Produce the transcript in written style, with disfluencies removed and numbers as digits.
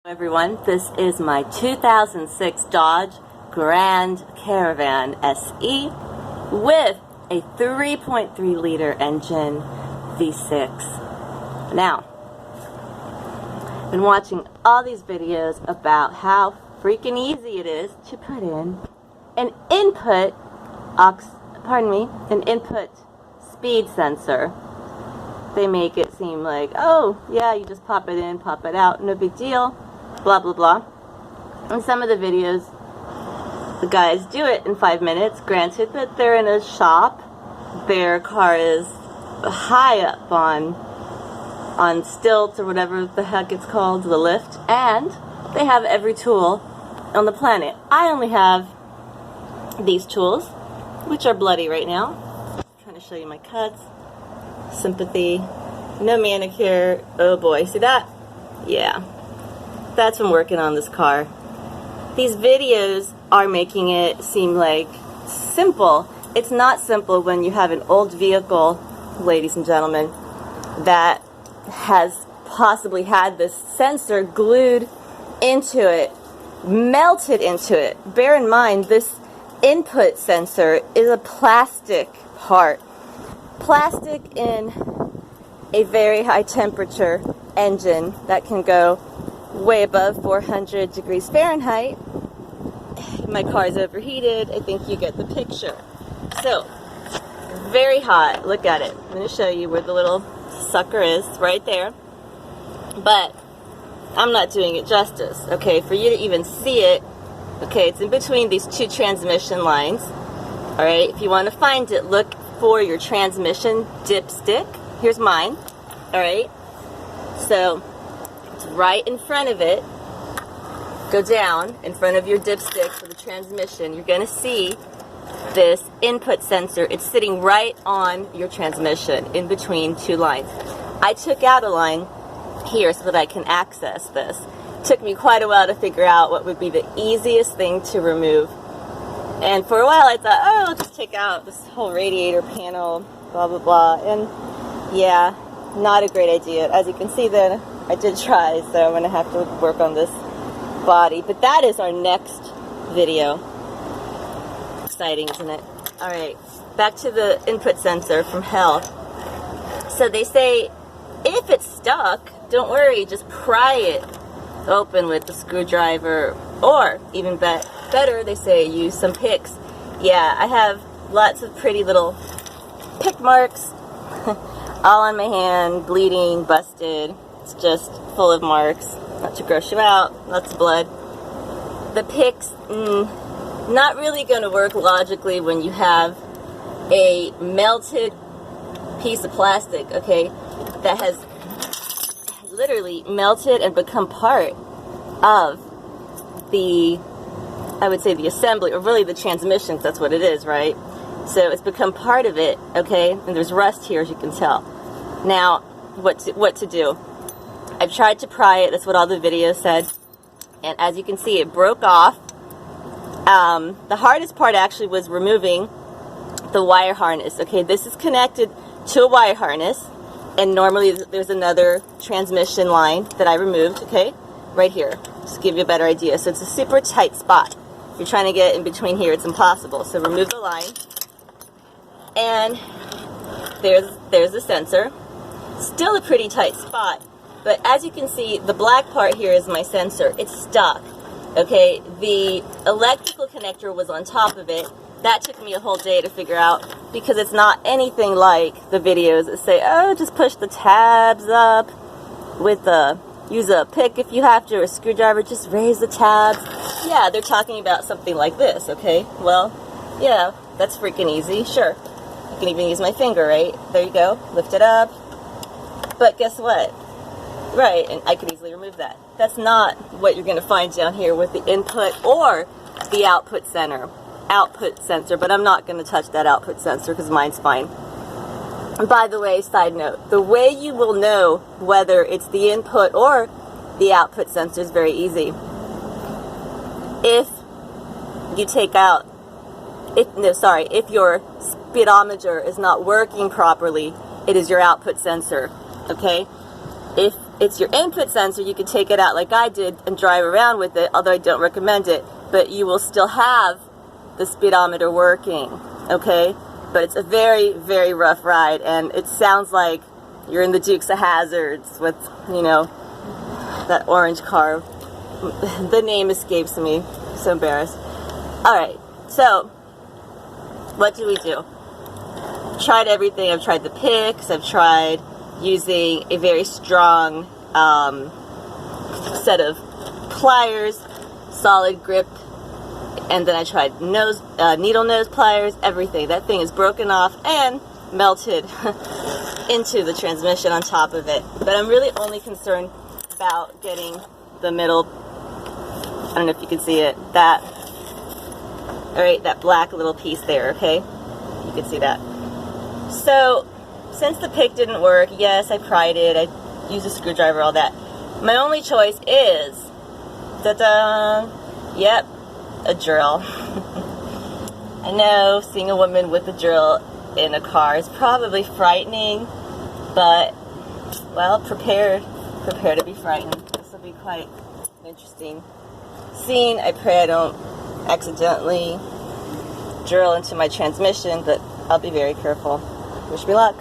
Everyone, this is my 2006 Dodge Grand Caravan SE with a 3.3 liter engine V6. Now, I've been watching all these videos about how freaking easy it is to put in an input speed sensor. They make it seem like, oh yeah, you just pop it in, pop it out, no big deal, blah blah blah. In some of the videos, the guys do it in 5 minutes. Granted that they're in a shop, their car is high up on stilts or whatever the heck it's called, the lift, and they have every tool on the planet. I only have these tools, which are bloody right now. I'm trying to show you my cuts. Sympathy, no manicure. Oh boy, see that? Yeah, that's from working on this car. These videos are making it seem like simple. It's not simple when you have an old vehicle, ladies and gentlemen, that has possibly had this sensor glued into it, melted into it. Bear in mind, this input sensor is a plastic part. Plastic in a very high temperature engine that can go way above 400 degrees Fahrenheit. My car's overheated. I think you get the picture. So, very hot. Look at it. I'm going to show you where the little sucker is, right there. But I'm not doing it justice. Okay, for you to even see it, okay, it's in between these two transmission lines. Alright, if you want to find it, look for your transmission dipstick. Here's mine. Alright, so it's right in front of it. Go down in front of your dipstick for the transmission. You're going to see this input sensor. It's sitting right on your transmission in between two lines. I took out a line here so that I can access this. It took me quite a while to figure out what would be the easiest thing to remove. And for a while I thought, oh, I'll just take out this whole radiator panel, blah, blah, blah. And yeah, not a great idea. As you can see then, I did try, so I'm going to have to work on this body. But that is our next video. Exciting, isn't it? Alright, back to the input sensor from hell. So they say, if it's stuck, don't worry, just pry it open with the screwdriver, or even better, they say use some picks. Yeah, I have lots of pretty little pick marks all on my hand, bleeding, busted. It's just full of marks. Not to gross you out, lots of blood. The picks, not really going to work logically when you have a melted piece of plastic, okay, that has literally melted and become part of the, I would say, the assembly, or really the transmissions. That's what it is, right? So it's become part of it, okay, and there's rust here, as you can tell. Now, what to do? I've tried to pry it. That's what all the videos said, and as you can see, it broke off. The hardest part actually was removing the wire harness. Okay, this is connected to a wire harness, and normally there's another transmission line that I removed, okay, right here, just to give you a better idea. So it's a super tight spot. If you're trying to get in between here, it's impossible. So remove the line, and there's the sensor. Still a pretty tight spot, but as you can see, the black part here is my sensor. It's stuck, okay. The electrical connector was on top of it. That took me a whole day to figure out, because it's not anything like the videos that say, oh, just push the tabs up with use a pick if you have to, or a screwdriver, just raise the tabs. Yeah, they're talking about something like this, okay? Well, yeah, that's freaking easy, sure. I can even use my finger, right? There you go, lift it up. But guess what? Right, and I could easily remove that. That's not what you're going to find down here with the input or the output sensor, but I'm not going to touch that output sensor because mine's fine. And by the way, side note, the way you will know whether it's the input or the output sensor is very easy. If you take out, if your speedometer is not working properly, it is your output sensor, okay? If it's your input sensor, you can take it out like I did and drive around with it, although I don't recommend it, but you will still have the speedometer working, okay? But it's a very, very rough ride, and it sounds like you're in the Dukes of Hazzards with, you know, that orange car. The name escapes me. I'm so embarrassed. Alright, so what do we do? Tried everything. I've tried the picks. I've tried using a very strong set of pliers, solid grip, and then I tried needle nose pliers, everything. That thing is broken off and melted into the transmission on top of it. But I'm really only concerned about getting the middle, I don't know if you can see it, that, alright, that black little piece there, okay? You can see that. So, since the pick didn't work, yes, I pried it, I used a screwdriver, all that. My only choice is, ta-da, yep, a drill. I know seeing a woman with a drill in a car is probably frightening, but, well, prepare to be frightened. This will be quite an interesting scene. I pray I don't accidentally drill into my transmission, but I'll be very careful. Wish me luck.